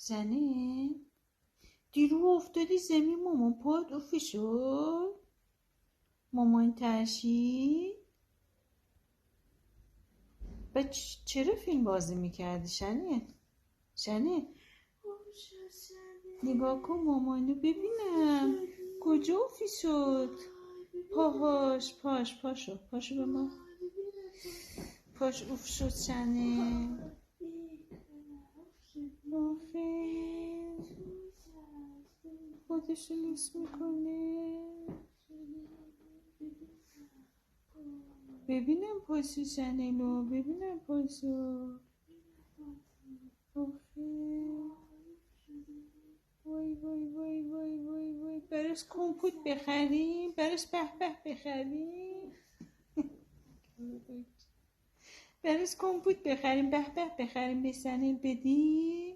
زنه دیرو افتادی زمین مامان پاد افی شد. مامان ترشید. و چرا فیلم بازی میکردی شنه نگاه کن مامانو ببینم کجا افی شد. پاشو به ما. پاش اف شد شنه. آفرین خودشو لیس میکنه. ببینم پاشو شنه لو ببینم پاشو. آفرین وای براش کمپوت بخریم. براش به بخریم. براش کمپوت بخریم به بخریم به سنه بدیم.